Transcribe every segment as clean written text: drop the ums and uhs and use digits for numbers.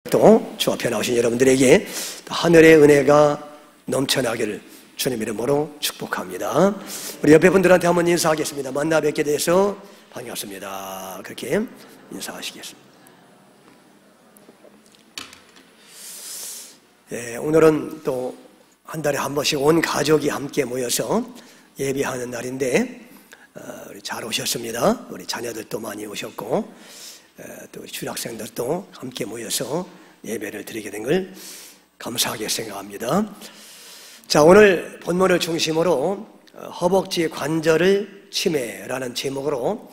또 주 앞에 나오신 여러분들에게 하늘의 은혜가 넘쳐나기를 주님 이름으로 축복합니다. 우리 옆에 분들한테 한번 인사하겠습니다. 만나 뵙게 돼서 반갑습니다. 그렇게 인사하시겠습니다. 오늘은 또 한 달에 한 번씩 온 가족이 함께 모여서 예배하는 날인데 우리 잘 오셨습니다. 우리 자녀들도 많이 오셨고 또 우리 주학생들도 함께 모여서 예배를 드리게 된 걸 감사하게 생각합니다. 자, 오늘 본문을 중심으로 허벅지 관절을 치매라는 제목으로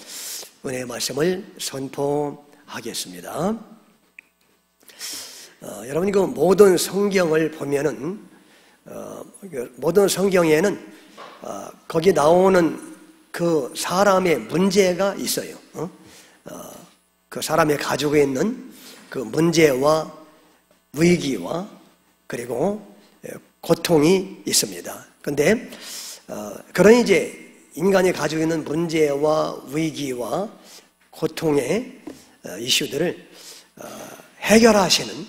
은혜의 말씀을 선포하겠습니다. 여러분이 그 모든 성경을 보면은 모든 성경에는 거기 나오는 그 사람의 문제가 있어요. 그 사람이 가지고 있는 그 문제와 위기와 그리고 고통이 있습니다. 그런데 그런 이제 인간이 가지고 있는 문제와 위기와 고통의 이슈들을 해결하시는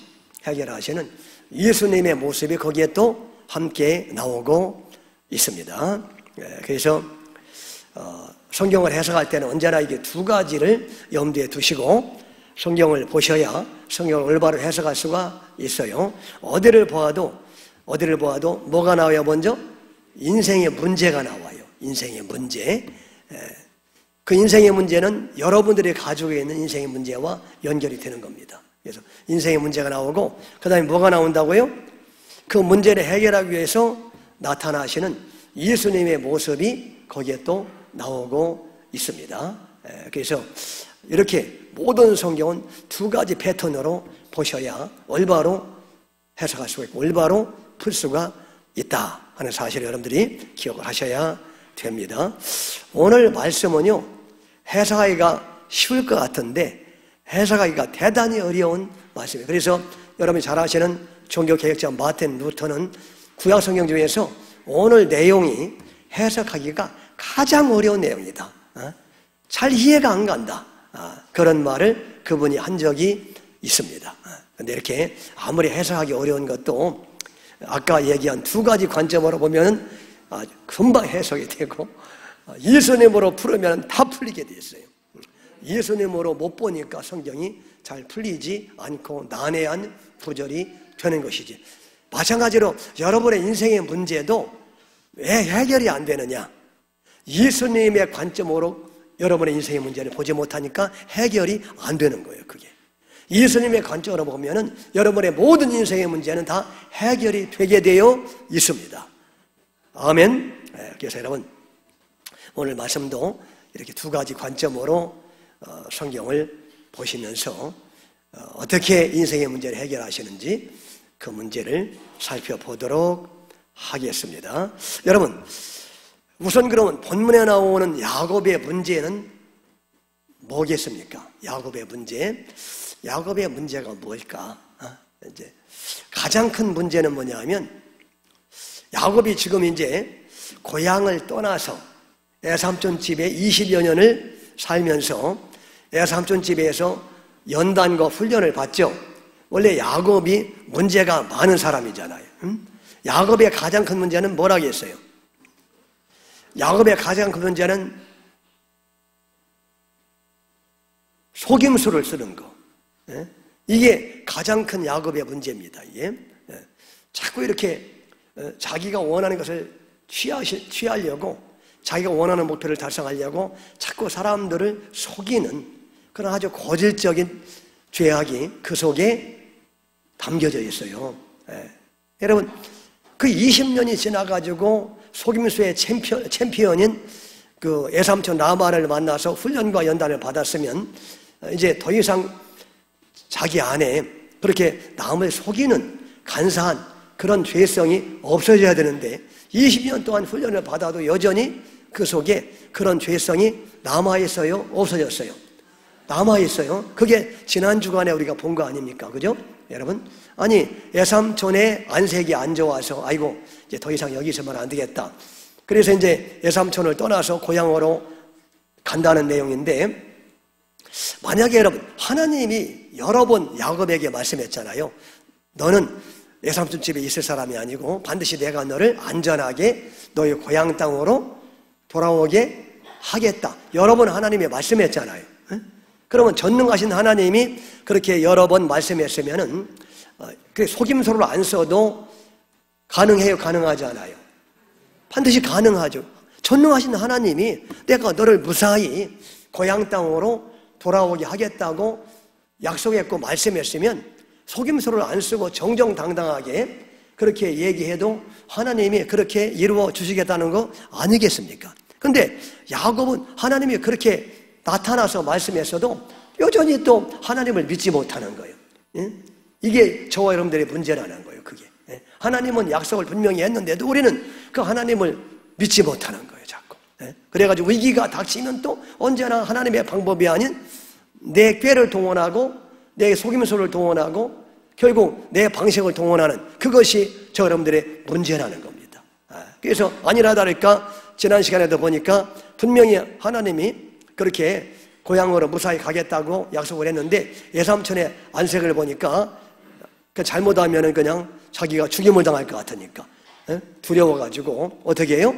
예수님의 모습이 거기에 또 함께 나오고 있습니다. 그래서 성경을 해석할 때는 언제나 이게 두 가지를 염두에 두시고 성경을 보셔야 성경을 올바로 해석할 수가 있어요. 어디를 보아도 뭐가 나와요? 먼저 인생의 문제가 나와요. 인생의 문제. 그 인생의 문제는 여러분들이 가지고 있는 인생의 문제와 연결이 되는 겁니다. 그래서 인생의 문제가 나오고 그 다음에 뭐가 나온다고요? 그 문제를 해결하기 위해서 나타나시는 예수님의 모습이 거기에 또 나오고 있습니다. 그래서 이렇게 모든 성경은 두 가지 패턴으로 보셔야 올바로 해석할 수가 있고 올바로 풀 수가 있다 하는 사실을 여러분들이 기억을 하셔야 됩니다. 오늘 말씀은요, 해석하기가 쉬울 것 같은데 해석하기가 대단히 어려운 말씀이에요. 그래서 여러분이 잘 아시는 종교개혁자 마틴 루터는 구약 성경 중에서 오늘 내용이 해석하기가 가장 어려운 내용이다. 잘 이해가 안 간다. 그런 말을 그분이 한 적이 있습니다. 그런데 이렇게 아무리 해석하기 어려운 것도 아까 얘기한 두 가지 관점으로 보면 금방 해석이 되고 예수님으로 풀으면 다 풀리게 돼 있어요. 예수님으로 못 보니까 성경이 잘 풀리지 않고 난해한 구절이 되는 것이지. 마찬가지로 여러분의 인생의 문제도 왜 해결이 안 되느냐? 예수님의 관점으로 여러분의 인생의 문제를 보지 못하니까 해결이 안 되는 거예요. 그게 예수님의 관점으로 보면은 여러분의 모든 인생의 문제는 다 해결이 되게 되어 있습니다. 아멘. 그래서 여러분 오늘 말씀도 이렇게 두 가지 관점으로 성경을 보시면서 어떻게 인생의 문제를 해결하시는지 그 문제를 살펴보도록 하겠습니다. 여러분, 우선 그러면 본문에 나오는 야곱의 문제는 뭐겠습니까? 야곱의 문제가 뭘까? 이제 가장 큰 문제는 뭐냐면 야곱이 지금 이제 고향을 떠나서 애삼촌 집에 20여 년을 살면서 애삼촌 집에서 연단과 훈련을 받죠. 원래 야곱이 문제가 많은 사람이잖아요. 야곱의 가장 큰 문제는 뭐라겠어요? 야곱의 가장 큰 문제는 속임수를 쓰는 거. 이게 가장 큰 야곱의 문제입니다. 이게 자꾸 이렇게 자기가 원하는 것을 취하려고 자기가 원하는 목표를 달성하려고 자꾸 사람들을 속이는 그런 아주 고질적인 죄악이 그 속에 담겨져 있어요. 여러분, 그 20년이 지나가지고 속임수의 챔피언인 그 애삼촌 라반을 만나서 훈련과 연단을 받았으면 이제 더 이상 자기 안에 그렇게 남을 속이는 간사한 그런 죄성이 없어져야 되는데 20년 동안 훈련을 받아도 여전히 그 속에 그런 죄성이 남아있어요? 없어졌어요? 남아있어요. 그게 지난 주간에 우리가 본 거 아닙니까? 그죠? 여러분? 아니, 애삼촌의 안색이 안 좋아서 아이고 이제 더 이상 여기 있으면 안 되겠다. 그래서 이제 애삼촌을 떠나서 고향으로 간다는 내용인데 만약에 여러분, 하나님이 여러 번 야곱에게 말씀했잖아요. 너는 외삼촌 집에 있을 사람이 아니고 반드시 내가 너를 안전하게 너의 고향 땅으로 돌아오게 하겠다. 여러 번 하나님이 말씀했잖아요. 그러면 전능하신 하나님이 그렇게 여러 번 말씀했으면은 속임수를 안 써도 가능해요? 가능하지 않아요? 반드시 가능하죠. 전능하신 하나님이 내가 너를 무사히 고향 땅으로 돌아오게 하겠다고 약속했고 말씀했으면 속임수를 안 쓰고 정정당당하게 그렇게 얘기해도 하나님이 그렇게 이루어 주시겠다는 거 아니겠습니까? 근데 야곱은 하나님이 그렇게 나타나서 말씀했어도 여전히 또 하나님을 믿지 못하는 거예요. 이게 저와 여러분들의 문제라는 거예요. 그게 하나님은 약속을 분명히 했는데도 우리는 그 하나님을 믿지 못하는 거예요. 자꾸. 그래가지고 위기가 닥치면 또 언제나 하나님의 방법이 아닌 내 꾀를 동원하고 내 속임수를 동원하고 결국 내 방식을 동원하는 그것이 저 여러분들의 문제라는 겁니다. 그래서 아니라 다를까 지난 시간에도 보니까 분명히 하나님이 그렇게 고향으로 무사히 가겠다고 약속을 했는데 외삼촌의 안색을 보니까 잘못하면 그냥 자기가 죽임을 당할 것 같으니까 두려워가지고 어떻게 해요?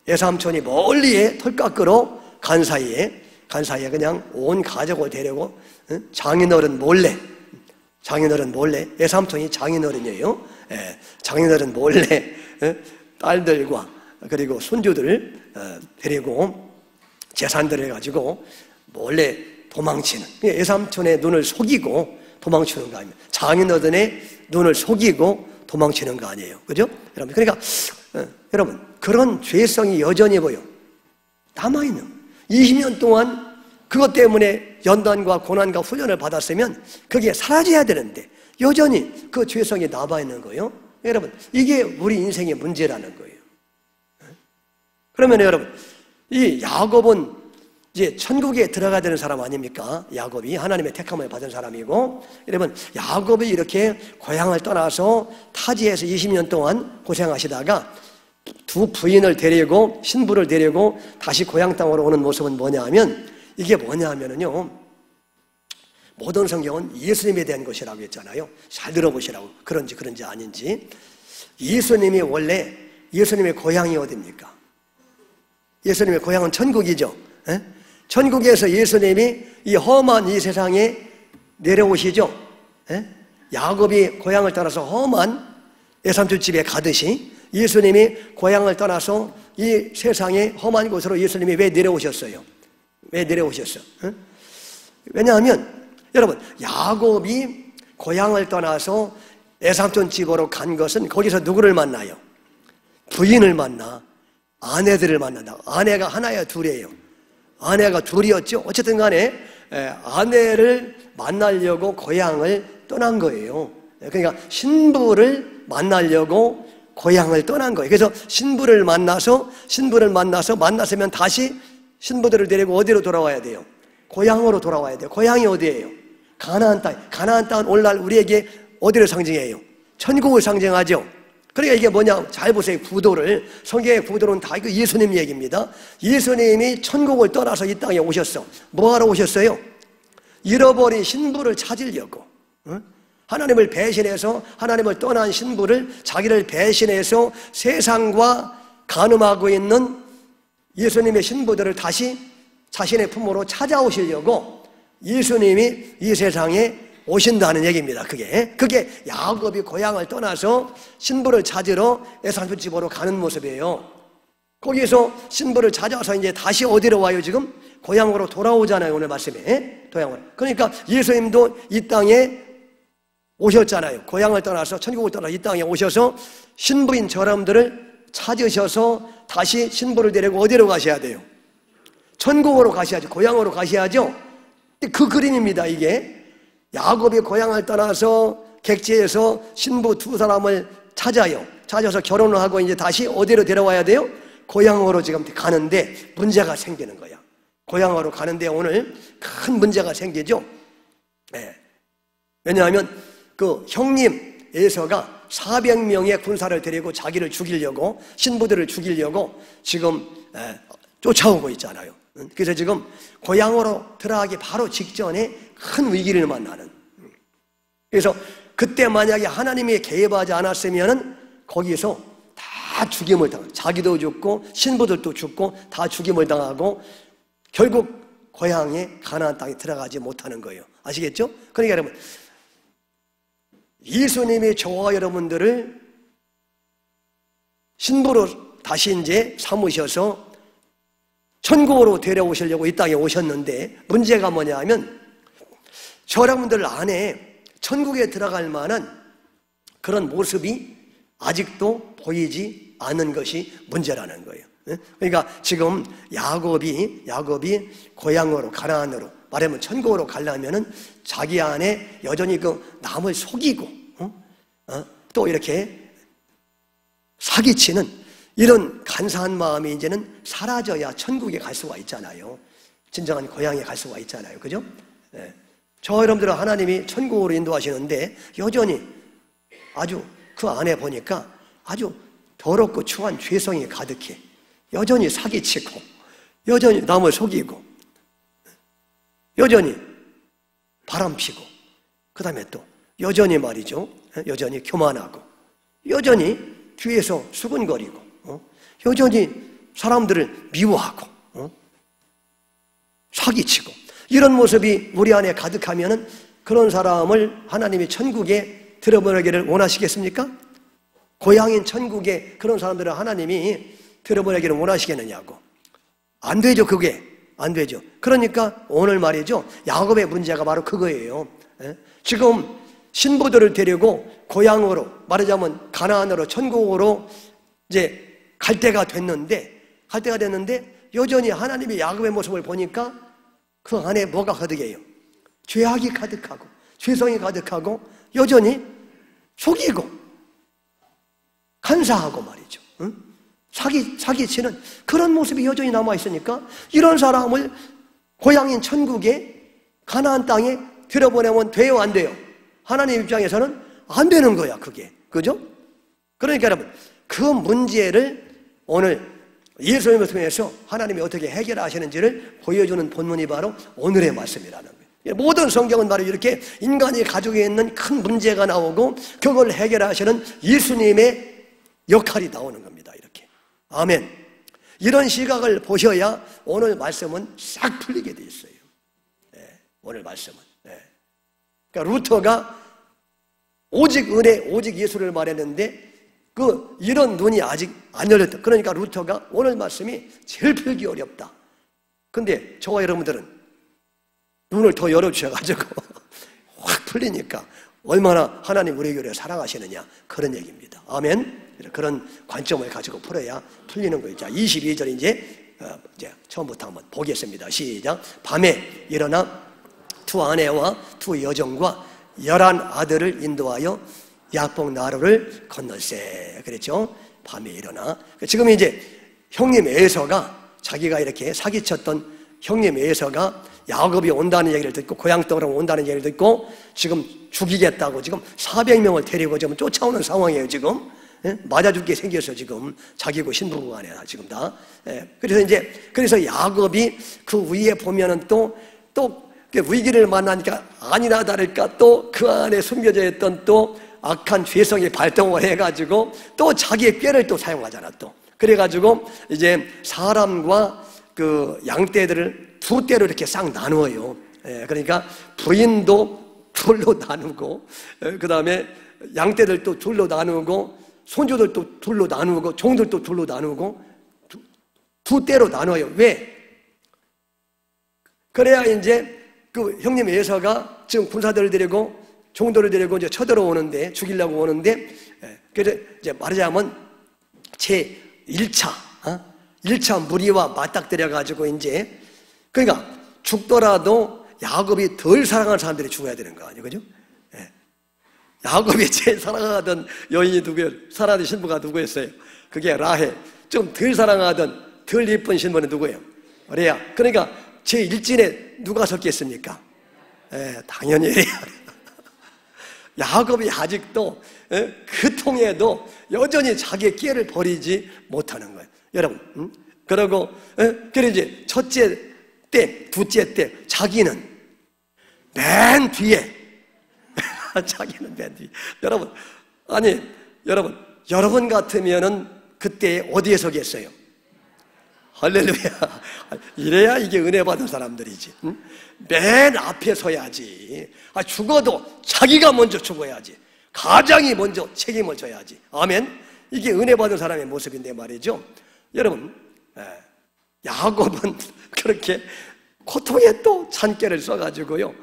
외삼촌이 멀리에 털 깎으러 간 사이에 그냥 온 가족을 데리고 장인어른 몰래 외삼촌이 장인어른이에요. 장인어른 몰래 딸들과 그리고 손주들을 데리고 재산들을 가지고 몰래 도망치는 외삼촌의 눈을 속이고 도망치는 거 아니에요. 장인어른의 눈을 속이고 도망치는 거 아니에요. 그죠? 여러분, 그러니까 여러분 그런 죄성이 여전히 보여 남아있는 20년 동안 그것 때문에 연단과 고난과 훈련을 받았으면 그게 사라져야 되는데 여전히 그 죄성이 남아있는 거예요. 여러분 이게 우리 인생의 문제라는 거예요. 그러면 여러분 이 야곱은 이제 천국에 들어가야 되는 사람 아닙니까? 야곱이 하나님의 택함을 받은 사람이고 여러분 야곱이 이렇게 고향을 떠나서 타지에서 20년 동안 고생하시다가 두 부인을 데리고 신부를 데리고 다시 고향 땅으로 오는 모습은 뭐냐 하면 이게 뭐냐 하면은요 모든 성경은 예수님에 대한 것이라고 했잖아요. 잘 들어보시라고. 그런지 아닌지. 예수님이 원래 예수님의 고향이 어디입니까? 예수님의 고향은 천국이죠. 천국에서 예수님이 이 험한 이 세상에 내려오시죠. 야곱이 고향을 떠나서 험한 외삼촌 집에 가듯이 예수님이 고향을 떠나서 이 세상의 험한 곳으로 예수님이 왜 내려오셨어요? 왜 내려오셨어요? 왜냐하면 여러분 야곱이 고향을 떠나서 외삼촌 집으로 간 것은 거기서 누구를 만나요? 부인을 만나 아내들을 만난다. 아내가 하나야 둘이에요. 아내가 둘이었죠. 어쨌든 간에 아내를 만나려고 고향을 떠난 거예요. 그러니까 신부를 만나려고 고향을 떠난 거예요. 그래서 신부를 만났으면 다시 신부들을 데리고 어디로 돌아와야 돼요? 고향으로 돌아와야 돼요. 고향이 어디예요? 가나안 땅. 가나안 땅은 오늘날 우리에게 어디를 상징해요? 천국을 상징하죠. 그러니까 이게 뭐냐? 잘 보세요. 구도를. 성경의 구도는 다 이거 예수님 얘기입니다. 예수님이 천국을 떠나서 이 땅에 오셨어. 뭐하러 오셨어요? 잃어버린 신부를 찾으려고. 하나님을 배신해서 하나님을 떠난 신부를 자기를 배신해서 세상과 간음하고 있는 예수님의 신부들을 다시 자신의 품으로 찾아오시려고 예수님이 이 세상에 오신다는 얘기입니다. 그게 야곱이 고향을 떠나서 신부를 찾으러 외삼촌 집으로 가는 모습이에요. 거기서 신부를 찾아서 이제 다시 어디로 와요? 지금 고향으로 돌아오잖아요. 오늘 말씀에 고향으로. 그러니까 예수님도 이 땅에 오셨잖아요. 고향을 떠나서 천국을 떠나서 이 땅에 오셔서 신부인 저람들을 찾으셔서 다시 신부를 데리고 어디로 가셔야 돼요? 천국으로 가셔야죠. 고향으로 가셔야죠. 그 그림입니다. 이게 야곱이 고향을 떠나서 객지에서 신부 두 사람을 찾아요. 찾아서 결혼을 하고 이제 다시 어디로 데려와야 돼요? 고향으로 지금 가는데 문제가 생기는 거야. 고향으로 가는데 오늘 큰 문제가 생기죠. 왜냐하면 그 형님 에서가 400명의 군사를 데리고 자기를 죽이려고 신부들을 죽이려고 지금 쫓아오고 있잖아요. 그래서 지금 고향으로 들어가기 바로 직전에 큰 위기를 만나는. 그래서 그때 만약에 하나님이 개입하지 않았으면은 거기서 다 죽임을 당하고, 자기도 죽고 신부들도 죽고 다 죽임을 당하고 결국 고향에 가나안 땅에 들어가지 못하는 거예요. 아시겠죠? 그러니까 여러분, 예수님이 저와 여러분들을 신부로 다시 이제 삼으셔서 천국으로 데려오시려고 이 땅에 오셨는데, 문제가 뭐냐면 저 여러분들 안에 천국에 들어갈 만한 그런 모습이 아직도 보이지 않는 것이 문제라는 거예요. 그러니까 지금 야곱이 고향으로, 가나안으로, 말하면 천국으로 가려면은 자기 안에 여전히 그 남을 속이고 또 이렇게 사기치는 이런 간사한 마음이 이제는 사라져야 천국에 갈 수가 있잖아요. 진정한 고향에 갈 수가 있잖아요. 그죠? 네. 저 여러분들은 하나님이 천국으로 인도하시는데 여전히 아주 그 안에 보니까 아주 더럽고 추한 죄성이 가득해. 여전히 사기치고, 여전히 남을 속이고, 여전히 바람피고, 그 다음에 또 여전히 말이죠, 여전히 교만하고, 여전히 뒤에서 수근거리고, 여전히 사람들을 미워하고, 사기치고, 이런 모습이 우리 안에 가득하면은 그런 사람을 하나님이 천국에 들어보내기를 원하시겠습니까? 고향인 천국에 그런 사람들을 하나님이 들어보내기를 원하시겠느냐고. 안 되죠. 그게 안 되죠. 그러니까 오늘 말이죠, 야곱의 문제가 바로 그거예요. 지금 신부들을 데리고 고향으로, 말하자면 가나안으로, 천국으로 이제 갈 때가 됐는데 여전히 하나님의 야곱의 모습을 보니까 그 안에 뭐가 가득해요? 죄악이 가득하고 죄성이 가득하고 여전히 속이고 간사하고 말이죠, 사기치는 그런 모습이 여전히 남아있으니까 이런 사람을 고향인 천국에, 가나안 땅에 들여보내면 돼요, 안 돼요? 하나님 입장에서는 안 되는 거야, 그게. 그죠? 그러니까 여러분, 그 문제를 오늘 예수님을 통해서 하나님이 어떻게 해결하시는지를 보여주는 본문이 바로 오늘의 말씀이라는 거예요. 모든 성경은 바로 이렇게 인간이 가지고 있는 큰 문제가 나오고 그걸 해결하시는 예수님의 역할이 나오는 겁니다. 이렇게. 아멘. 이런 시각을 보셔야 오늘 말씀은 싹 풀리게 돼 있어요. 네, 오늘 말씀은. 네. 그러니까 루터가 오직 은혜, 오직 예수를 말했는데 이런 눈이 아직 안 열렸다. 그러니까 루터가 오늘 말씀이 제일 풀기 어렵다. 근데 저와 여러분들은 눈을 더 열어주셔가지고 확 풀리니까 얼마나 하나님 우리 교회를 사랑하시느냐, 그런 얘기입니다. 아멘. 그런 관점을 가지고 풀어야 풀리는 거예요. 자, 22절 이제 처음부터 한번 보겠습니다. 시작. 밤에 일어나 두 아내와 두 여종과 11 아들을 인도하여 야복 나루를 건널세. 그랬죠? 밤에 일어나. 지금 이제 형님 에서가, 자기가 이렇게 사기쳤던 형님 에서가 야곱이 온다는 얘기를 듣고, 고향 땅으로 온다는 얘기를 듣고 지금 죽이겠다고 지금 400명을 데리고 지금 쫓아오는 상황이에요. 지금 맞아 죽게 생겨서 지금 자기고 신부고 간에 지금 다. 그래서 야곱이 그 위에 보면은 또 위기를 만나니까 아니나 다를까 또 그 안에 숨겨져 있던 또 악한 죄성이 발동을 해가지고 또 자기의 꾀를 또 사용하잖아. 또 그래가지고 이제 사람과 그 양떼들을 두 떼로 이렇게 싹 나누어요. 그러니까 부인도 둘로 나누고, 그 다음에 양떼들도 둘로 나누고, 손주들도 둘로 나누고, 종들도 둘로 나누고, 두 떼로 나눠요. 왜? 그래야 이제 그 형님 에서가 지금 군사들을 데리고, 종들을 데리고 이제 쳐들어오는데, 죽이려고 오는데, 그래서 이제 말하자면 제 1차 무리와 맞닥뜨려가지고 이제, 그러니까 죽더라도 야곱이 덜 사랑하는 사람들이 죽어야 되는 거 아니에요? 그죠? 야곱이 제일 사랑하던 여인이 누구예요? 사라의 신부가 누구였어요? 그게 라헬. 좀 덜 사랑하던 덜 예쁜 신부는 누구예요? 레아. 그러니까 제 1진에 누가 섰겠습니까? 당연히 레아. 야곱이 아직도 그 통에도 여전히 자기의 꾀를 버리지 못하는 거예요. 여러분, 그러고, 그래 이제 첫째 때, 둘째 때, 자기는 맨 뒤에. 자기는 맨 뒤에. 여러분, 아니, 여러분 같으면은 그때 어디에 서겠어요? 할렐루야. 이래야 이게 은혜 받은 사람들이지. 응? 맨 앞에 서야지. 죽어도 자기가 먼저 죽어야지. 가장이 먼저 책임을 져야지. 아멘. 이게 은혜 받은 사람의 모습인데 말이죠. 여러분, 야곱은 그렇게 고통에 또 찬깨를 써가지고요,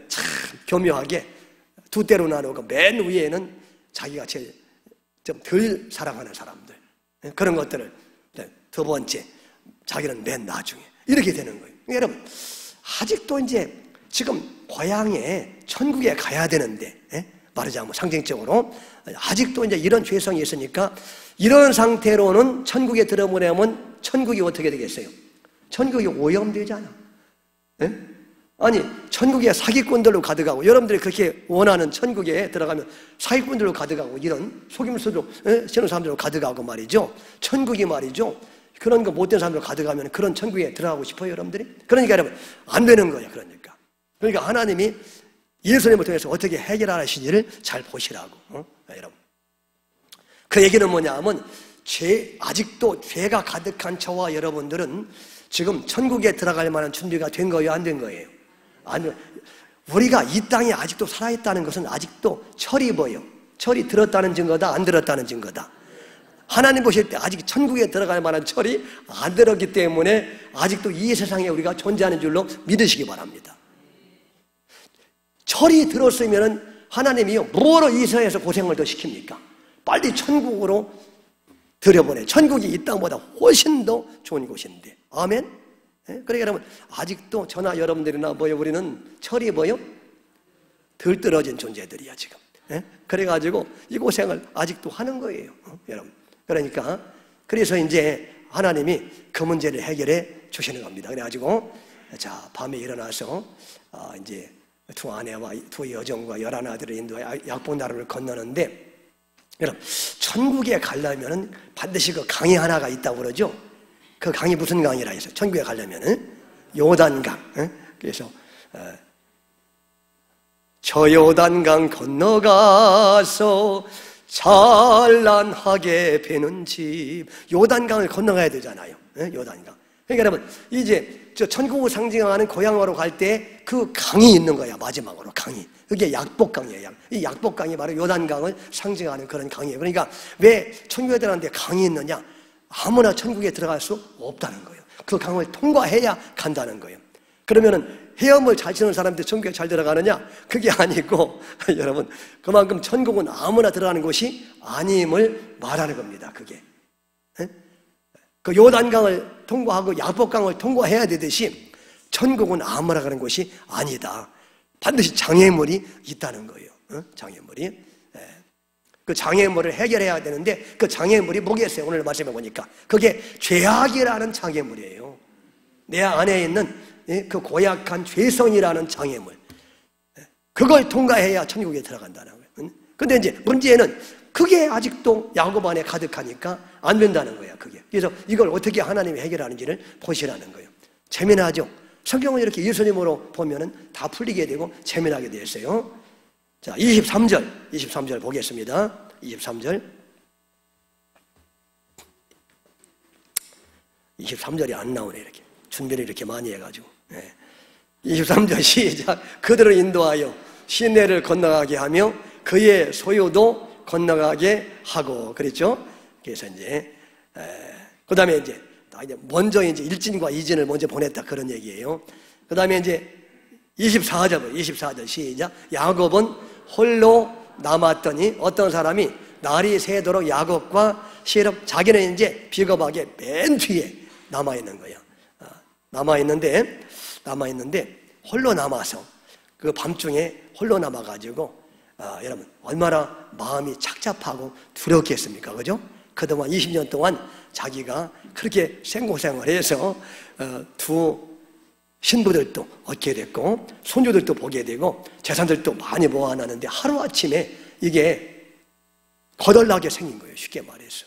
참 교묘하게 두 대로 나누고 맨 위에는 자기가 제일 좀 덜 사랑하는 사람들, 그런 것들을 두 번째, 자기는 맨 나중에 이렇게 되는 거예요. 여러분, 아직도 이제 지금 고향에 천국에 가야 되는데, 말하자면 상징적으로 아직도 이제 이런 죄성이 있으니까 이런 상태로는 천국에 들어보내면 천국이 어떻게 되겠어요? 천국이 오염되잖아. 아니, 천국에 사기꾼들로 가득하고, 여러분들이 그렇게 원하는 천국에 들어가면 사기꾼들로 가득하고, 이런 속임수로 쓰는 사람들로 가득하고 말이죠. 천국이 말이죠, 그런 거 못된 사람들로 가득하면 그런 천국에 들어가고 싶어요, 여러분들이? 그러니까 여러분, 안 되는 거예요. 그러니까 하나님이 예수님을 통해서 어떻게 해결하시지를 잘 보시라고. 여러분, 그 얘기는 뭐냐 하면, 아직도 죄가 가득한 저와 여러분들은 지금 천국에 들어갈 만한 준비가 된 거예요, 안 된 거예요? 아니, 우리가 이 땅에 아직도 살아있다는 것은 아직도 철이 뭐예요? 철이 들었다는 증거다, 안 들었다는 증거다? 하나님 보실 때 아직 천국에 들어갈 만한 철이 안 들었기 때문에 아직도 이 세상에 우리가 존재하는 줄로 믿으시기 바랍니다. 철이 들었으면 하나님이요, 뭐로 이 세상에서 고생을 더 시킵니까? 빨리 천국으로 들여보내. 천국이 이 땅보다 훨씬 더 좋은 곳인데. 아멘? 그러니까 여러분, 아직도 저나 여러분들이나 우리는 철이 덜 떨어진 존재들이야, 지금. 그래가지고 이 고생을 아직도 하는 거예요, 여러분. 그러니까, 그래서 이제 하나님이 그 문제를 해결해 주시는 겁니다. 그래가지고, 자, 밤에 일어나서, 이제 두 아내와 두 여종과 11아들을 인도하여 약봉나루를 건너는데, 여러분, 천국에 가려면 반드시 그 강이 하나가 있다고 그러죠? 그 강이 무슨 강이라 해서 천국에 가려면 요단강. 그래서 저 요단강 건너가서 찬란하게 배는 집. 요단강을 건너가야 되잖아요. 요단강. 그러니까 여러분, 이제 저 천국을 상징하는 고향으로 갈 때 그 강이 있는 거야, 마지막으로 강이. 그게 약복강이에요. 이 약복강이 바로 요단강을 상징하는 그런 강이에요. 그러니까 왜 천국에 들어가는데 강이 있느냐? 아무나 천국에 들어갈 수 없다는 거예요. 그 강을 통과해야 간다는 거예요. 그러면은 헤엄을 잘 치는 사람들 천국에 잘 들어가느냐? 그게 아니고, 여러분, 그만큼 천국은 아무나 들어가는 곳이 아님을 말하는 겁니다, 그게. 그 요단강을 통과하고 약복강을 통과해야 되듯이 천국은 아무나 가는 곳이 아니다. 반드시 장애물이 있다는 거예요. 장애물이. 그 장애물을 해결해야 되는데 그 장애물이 뭐겠어요? 오늘 말씀해 보니까 그게 죄악이라는 장애물이에요. 내 안에 있는 그 고약한 죄성이라는 장애물, 그걸 통과해야 천국에 들어간다는 거예요. 근데 이제 문제는 그게 아직도 야곱 안에 가득하니까 안 된다는 거예요, 그게. 그래서 이걸 어떻게 하나님이 해결하는지를 보시라는 거예요. 재미나죠? 성경을 이렇게 예수님으로 보면은 다 풀리게 되고 재미나게 되었어요. 자, 23절 보겠습니다. 23절이 안 나오네, 이렇게. 준비를 이렇게 많이 해가지고. 23절 시작. 그들을 인도하여 시내를 건너가게 하며 그의 소유도 건너가게 하고. 그랬죠? 그래서 이제, 그 다음에 이제, 먼저 이제 1진과 2진을 먼저 보냈다, 그런 얘기예요. 그 다음에 이제 24절 시작. 야곱은 홀로 남았더니 어떤 사람이 날이 새도록 야곱과 실업, 자기는 이제 비겁하게 맨 뒤에 남아있는 거야. 남아있는데 홀로 남아서 그 밤중에 홀로 남아가지고, 여러분, 얼마나 마음이 착잡하고 두렵겠습니까? 그죠? 그동안 20년 동안 자기가 그렇게 생고생을 해서 두 신부들도 얻게 됐고 손주들도 보게 되고 재산들도 많이 모아놨는데 하루아침에 이게 거덜나게 생긴 거예요, 쉽게 말해서.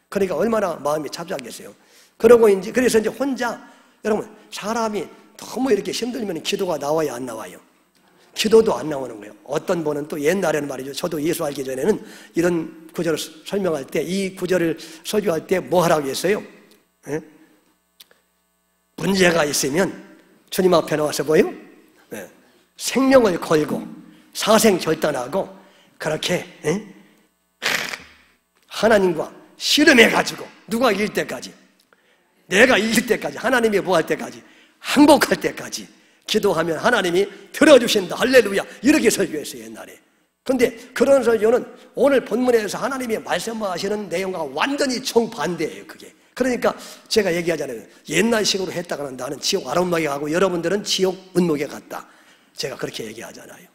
그러니까 얼마나 마음이 착잡하겠어요. 그러고 이제, 그래서 이제 혼자, 여러분, 사람이 너무 이렇게 힘들면 기도가 나와야 안 나와요? 기도도 안 나오는 거예요. 어떤 분은 또 옛날에는 말이죠. 저도 예수 알기 전에는 이런 구절을 설명할 때, 이 구절을 설교할 때 뭐 하라고 했어요? 예? 문제가 있으면 주님 앞에 나와서 뭐예요? 예. 생명을 걸고 사생결단하고 그렇게 하나님과 씨름해가지고 누가 이길 때까지, 내가 이길 때까지, 하나님이 뭐 할 때까지, 항복할 때까지 기도하면 하나님이 들어주신다, 할렐루야, 이렇게 설교했어요 옛날에. 근데 그런 설교는 오늘 본문에서 하나님이 말씀하시는 내용과 완전히 정반대예요. 그게 그러니까 제가 얘기하잖아요. 옛날식으로 했다가는 나는 지옥 아름다게 가고 여러분들은 지옥 은목에 갔다, 제가 그렇게 얘기하잖아요.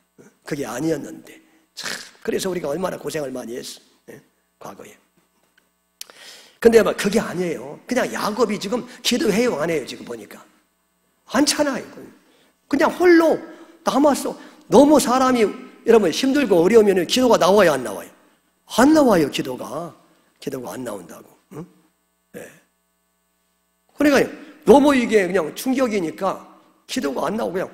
그게 아니었는데 참, 그래서 우리가 얼마나 고생을 많이 했어, 과거에. 근데 그게 아니에요. 그냥 야곱이 지금 기도해요 안 해요? 지금 보니까 않잖아요. 그냥 홀로 남았어. 너무 사람이 여러분 힘들고 어려우면 기도가 나와요 안 나와요? 안 나와요. 기도가 안 나온다고. 응? 네. 그러니까 너무 이게 그냥 충격이니까 기도가 안 나오고 그냥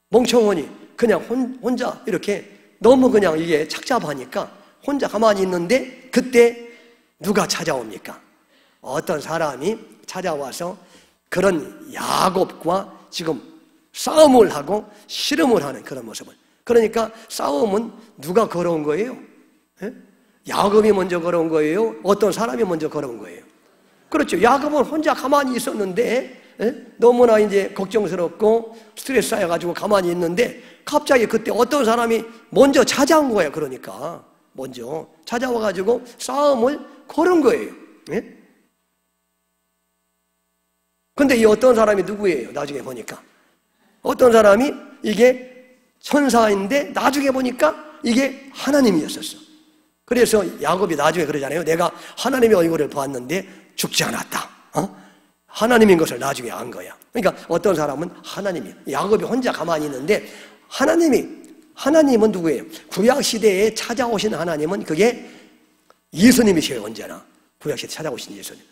멍청하니 그냥 혼자 이렇게 너무 그냥 이게 착잡하니까 혼자 가만히 있는데 그때 누가 찾아옵니까? 어떤 사람이 찾아와서 그런 야곱과 지금 싸움을 하고 씨름을 하는 그런 모습을. 그러니까 싸움은 누가 걸어온 거예요? 예? 야곱이 먼저 걸어온 거예요? 어떤 사람이 먼저 걸어온 거예요? 그렇죠. 야곱은 혼자 가만히 있었는데 너무나 이제 걱정스럽고 스트레스 쌓여가지고 가만히 있는데 갑자기 그때 어떤 사람이 먼저 찾아온 거예요. 그러니까 먼저 찾아와가지고 싸움을 걸은 거예요. 근데 이 어떤 사람이 누구예요? 나중에 보니까 어떤 사람이 이게 천사인데 나중에 보니까 이게 하나님이었었어. 그래서 야곱이 나중에 그러잖아요. 내가 하나님의 얼굴을 봤는데 죽지 않았다. 하나님인 것을 나중에 안 거야. 그러니까 어떤 사람은 하나님이야. 야곱이 혼자 가만히 있는데 하나님은 누구예요? 구약시대에 찾아오신 하나님은 그게 예수님이셔요. 언제나 구약시대에 찾아오신 예수님.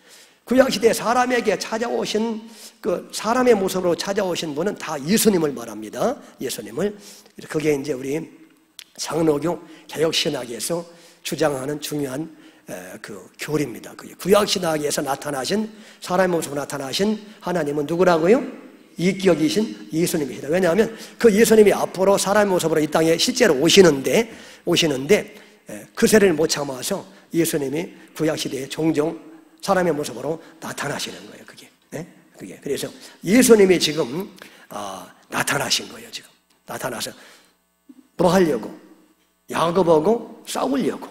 구약시대에 사람에게 찾아오신 그 사람의 모습으로 찾아오신 분은 다 예수님을 말합니다. 예수님을. 그게 이제 우리 장로교 개혁신학에서 주장하는 중요한 그 교리입니다. 구약신학에서 나타나신 사람의 모습으로 나타나신 하나님은 누구라고요? 이격이신 예수님이시다. 왜냐하면 그 예수님이 앞으로 사람의 모습으로 이 땅에 실제로 오시는데 그새를 못 참아서 예수님이 구약시대에 종종 사람의 모습으로 나타나시는 거예요. 그게. 그래서 예수님이 지금 나타나신 거예요. 지금 나타나서 뭐 하려고? 야곱하고 싸우려고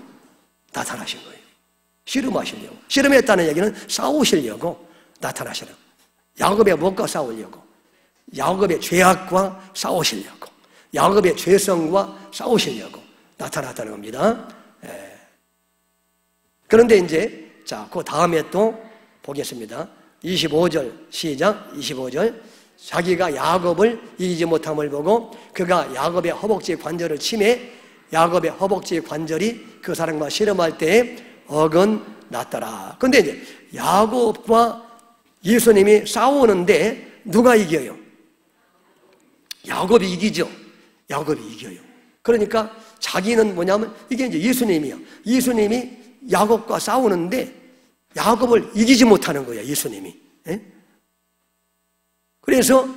나타나신 거예요. 씨름하시려고. 씨름했다는 얘기는 싸우시려고 나타나시는 거예요. 야곱의 무엇과 싸우려고? 야곱의 죄악과 싸우시려고, 야곱의 죄성과 싸우시려고 나타났다는 겁니다. 그런데 이제 그 다음에 또 보겠습니다. 25절 시작. 25절. 자기가 야곱을 이기지 못함을 보고 그가 야곱의 허벅지 관절을 치매 야곱의 허벅지 관절이 그 사람과 씨름할 때에 어긋났더라. 근데 이제 야곱과 예수님이 싸우는데 누가 이겨요? 야곱이 이기죠. 야곱이 이겨요. 그러니까 자기는 뭐냐면 이게 이제 예수님이야. 예수님이 야곱과 싸우는데 야곱을 이기지 못하는 거야. 예수님이. 그래서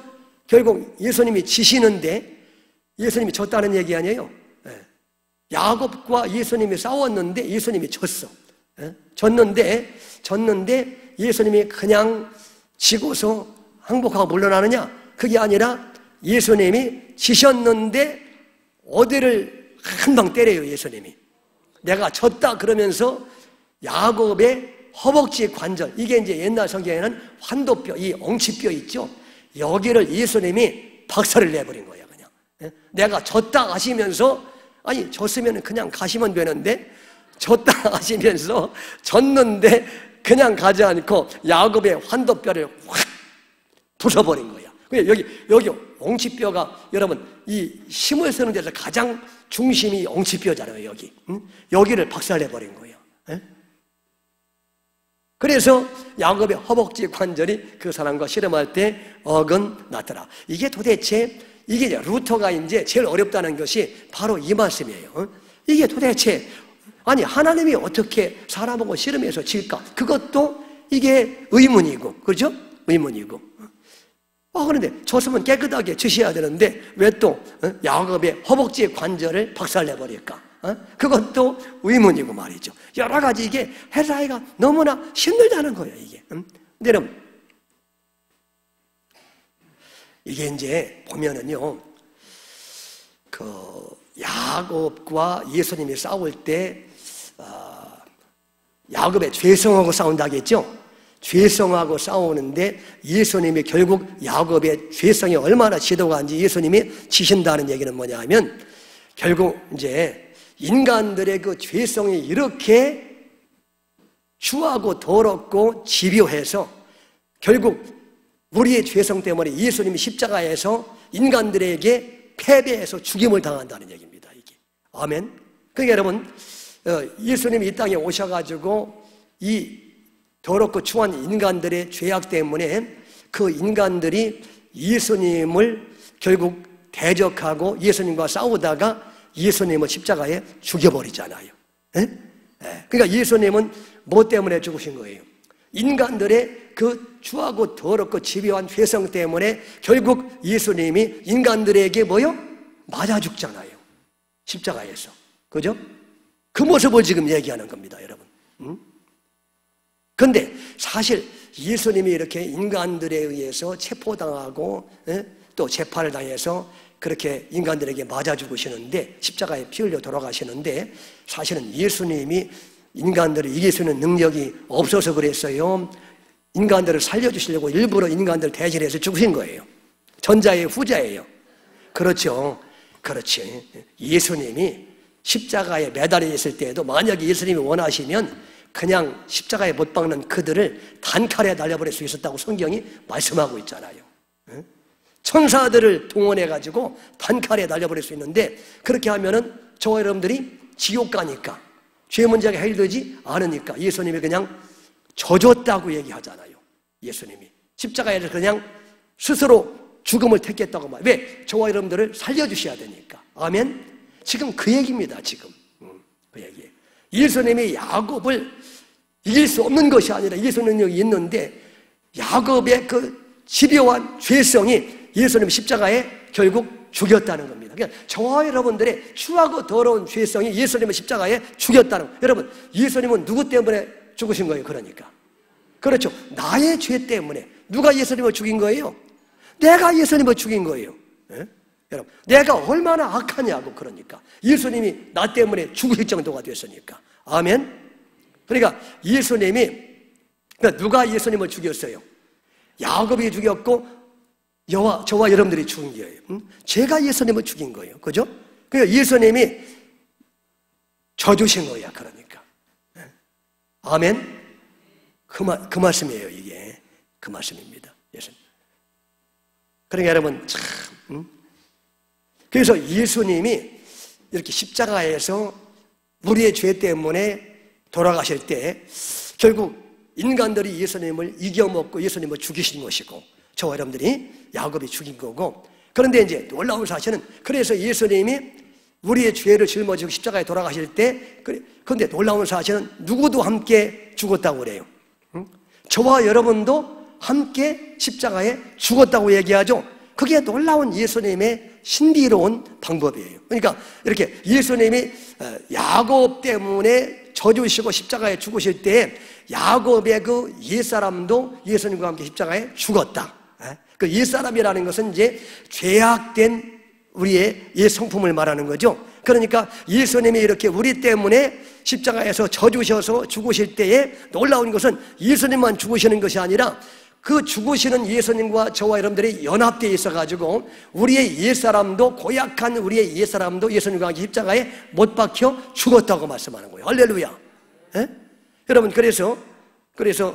결국 예수님이 지시는데 예수님이 졌다는 얘기 아니에요. 야곱과 예수님이 싸웠는데 예수님이 졌어. 졌는데 예수님이 그냥 지고서 항복하고 물러나느냐? 그게 아니라 예수님이 지셨는데 어디를 한 방 때려요. 예수님이. 내가 졌다 그러면서 야곱의 허벅지 관절, 이게 이제 옛날 성경에는 환도뼈, 이 엉치뼈 있죠? 여기를 예수님이 박살을 내버린 거예요. 그냥. 내가 졌다 하시면서, 아니 졌으면 그냥 가시면 되는데 졌다 하시면서 졌는데 그냥 가지 않고 야곱의 환도뼈를 확 부숴버린 거야. 여기 엉치뼈가 여러분 이 힘을 쓰는 데서 가장 중심이 엉치뼈잖아요. 여기를 박살내버린 거예요. 그래서 야곱의 허벅지 관절이 그 사람과 씨름할 때 어긋났더라. 이게 도대체 이게 이제 루터가 이제 제일 어렵다는 것이 바로 이 말씀이에요. 이게 도대체 아니 하나님이 어떻게 사람하고 씨름해서 질까? 그것도 이게 의문이고, 그렇죠? 의문이고. 그런데 졌으면 깨끗하게 지셔야 되는데 왜 또 야곱의 허벅지의 관절을 박살내버릴까? 그것도 의문이고 말이죠. 여러 가지 이게 헤라이가 너무나 힘들다는 거예요, 이게. 근데 여러분, 이게 이제 보면은요, 그 야곱과 예수님이 싸울 때, 야곱의 죄성하고 싸운다겠죠? 죄성하고 싸우는데 예수님이 결국 야곱의 죄성이 얼마나 지독한지 예수님이 지신다는 얘기는 뭐냐 하면 결국 이제 인간들의 그 죄성이 이렇게 추하고 더럽고 집요해서 결국 우리의 죄성 때문에 예수님이 십자가에서 인간들에게 패배해서 죽임을 당한다는 얘기입니다. 이게. 아멘. 그러니까 여러분, 예수님이 이 땅에 오셔가지고 이 더럽고 추한 인간들의 죄악 때문에 그 인간들이 예수님을 결국 대적하고 예수님과 싸우다가 예수님을 십자가에 죽여버리잖아요. 그러니까 예수님은 뭐 때문에 죽으신 거예요? 인간들의 그 추하고 더럽고 집요한 죄성 때문에 결국 예수님이 인간들에게 뭐요? 맞아 죽잖아요. 십자가에서. 그죠? 그 모습을 지금 얘기하는 겁니다, 여러분. 그런데 사실 예수님이 이렇게 인간들에 의해서 체포당하고 또 재판을 당해서 그렇게 인간들에게 맞아 죽으시는데 십자가에 피 흘려 돌아가시는데 사실은 예수님이 인간들을 이길 수 있는 능력이 없어서 그랬어요. 인간들을 살려주시려고 일부러 인간들을 대신해서 죽으신 거예요. 전자예요, 후자예요? 그렇죠. 그렇지. 예수님이 십자가에 매달려 있을 때에도 만약에 예수님이 원하시면 그냥 십자가에 못 박는 그들을 단칼에 날려버릴 수 있었다고 성경이 말씀하고 있잖아요. 천사들을 동원해가지고 단칼에 날려버릴 수 있는데 그렇게 하면은 저와 여러분들이 지옥 가니까 죄 문제가 해결되지 않으니까 예수님이 그냥 져줬다고 얘기하잖아요. 예수님이 십자가에서 그냥 스스로 죽음을 택했다고 말. 왜? 저와 여러분들을 살려주셔야 되니까. 아멘. 지금 그 얘기입니다. 지금 그 얘기예요. 예수님이 야곱을 이길 수 없는 것이 아니라 이길 수 있는 능력이 있는데 야곱의 그 집요한 죄성이 예수님 십자가에 결국 죽였다는 겁니다. 그러니까 저와 여러분들의 추하고 더러운 죄성이 예수님의 십자가에 죽였다는 거예요. 여러분, 예수님은 누구 때문에 죽으신 거예요? 그러니까. 그렇죠. 나의 죄 때문에. 누가 예수님을 죽인 거예요? 내가 예수님을 죽인 거예요. 여러분, 내가 얼마나 악하냐고. 그러니까 예수님이 나 때문에 죽을 정도가 됐으니까. 아멘. 그러니까 예수님이, 그러니까 누가 예수님을 죽였어요? 야곱이 죽였고 저와 여러분들이 죽인 거예요. 제가 예수님을 죽인 거예요. 그죠? 그러니까 예수님이 져주신 거야. 그러니까. 아멘. 그 말씀이에요. 이게 그 말씀입니다. 예수님. 그러니까 여러분 참. 그래서 예수님이 이렇게 십자가에서 우리의 죄 때문에 돌아가실 때 결국 인간들이 예수님을 이겨먹고 예수님을 죽이신 것이고 저와 여러분들이 야곱이 죽인 거고 그런데 이제 놀라운 사실은 그래서 예수님이 우리의 죄를 짊어지고 십자가에 돌아가실 때 그런데 놀라운 사실은 누구도 함께 죽었다고 그래요. 저와 여러분도 함께 십자가에 죽었다고 얘기하죠. 그게 놀라운 예수님의 신비로운 방법이에요. 그러니까 이렇게 예수님이 야곱 때문에 져주시고 십자가에 죽으실 때 야곱의 그 옛사람도 예수님과 함께 십자가에 죽었다. 그 옛사람이라는 것은 이제 죄악된 우리의 옛 성품을 말하는 거죠. 그러니까 예수님이 이렇게 우리 때문에 십자가에서 져주셔서 죽으실 때에 놀라운 것은 예수님만 죽으시는 것이 아니라 그 죽으시는 예수님과 저와 여러분들이 연합되어 있어가지고 우리의 옛사람도 고약한 우리의 옛사람도 예수님과 함께 십자가에 못 박혀 죽었다고 말씀하는 거예요. 할렐루야. 여러분 그래서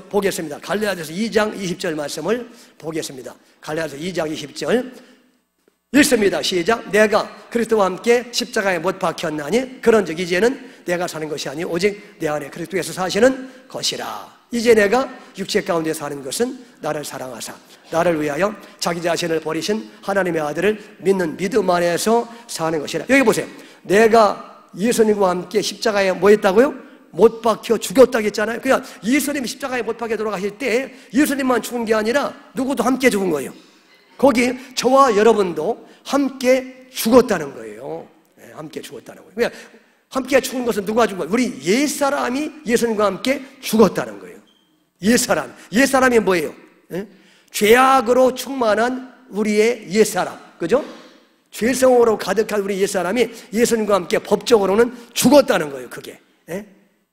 보겠습니다. 갈라디아서 2장 20절 말씀을 보겠습니다. 갈라디아서 2장 20절 읽습니다. 시작. 내가 그리스도와 함께 십자가에 못 박혔나니 그런즉 이제는 내가 사는 것이 아니요 오직 내 안에 그리스도께서 사시는 것이라. 이제 내가 육체 가운데 사는 것은 나를 사랑하사 나를 위하여 자기 자신을 버리신 하나님의 아들을 믿는 믿음 안에서 사는 것이라. 여기 보세요. 내가 예수님과 함께 십자가에 뭐 했다고요? 못 박혀 죽었다고 했잖아요. 그러니까 예수님이 십자가에 못 박혀 돌아가실 때 예수님만 죽은 게 아니라 누구도 함께 죽은 거예요. 거기 저와 여러분도 함께 죽었다는 거예요. 네, 함께 죽었다는 거예요. 그러니까 함께 죽은 것은 누가 죽은 거예요? 우리 옛사람이 예수님과 함께 죽었다는 거예요. 옛사람이 뭐예요? 네? 죄악으로 충만한 우리의 옛사람, 그죠? 죄성으로 가득한 우리 옛사람이 예수님과 함께 법적으로는 죽었다는 거예요. 그게. 네?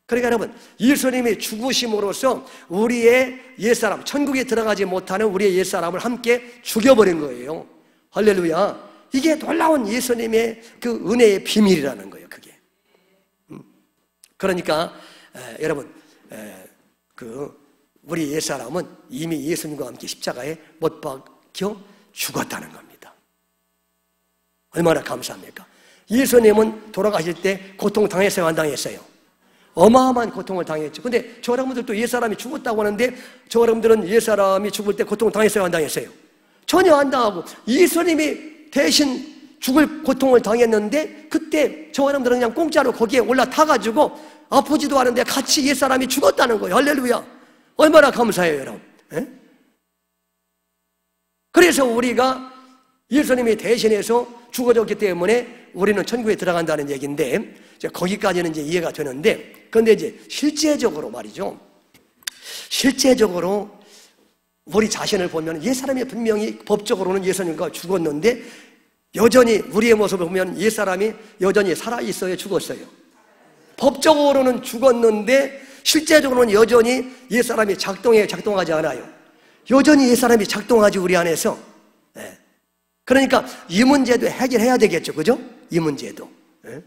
그러니까 여러분, 예수님이 죽으심으로써 우리의 옛사람, 천국에 들어가지 못하는 우리의 옛사람을 함께 죽여버린 거예요. 할렐루야. 이게 놀라운 예수님의 그 은혜의 비밀이라는 거예요. 그게. 그러니까 여러분, 우리 옛사람은 이미 예수님과 함께 십자가에 못 박혀 죽었다는 겁니다. 얼마나 감사합니까? 예수님은 돌아가실 때 고통 당했어요, 안 당했어요? 어마어마한 고통을 당했죠. 근데 저 여러분들도 옛사람이 죽었다고 하는데 저 여러분들은 옛사람이 죽을 때 고통 당했어요, 안 당했어요? 전혀 안 당하고 예수님이 대신 죽을 고통을 당했는데 그때 저 여러분들은 그냥 공짜로 거기에 올라타가지고 아프지도 않은데 같이 옛사람이 죽었다는 거예요. 할렐루야. 얼마나 감사해요, 여러분. 에? 그래서 우리가 예수님이 대신해서 죽어졌기 때문에 우리는 천국에 들어간다는 얘기인데 거기까지는 이제 이해가 되는데 그런데 이제 실제적으로 말이죠. 실제적으로 우리 자신을 보면 옛사람이 분명히 법적으로는 예수님과 죽었는데 여전히 우리의 모습을 보면 옛사람이 여전히 살아있어요, 죽었어요? 법적으로는 죽었는데 실제적으로는 여전히 옛사람이 작동하지 않아요. 여전히 옛사람이 작동하지 우리 안에서. 네. 그러니까 이 문제도 해결해야 되겠죠, 그죠? 이 문제도. 네.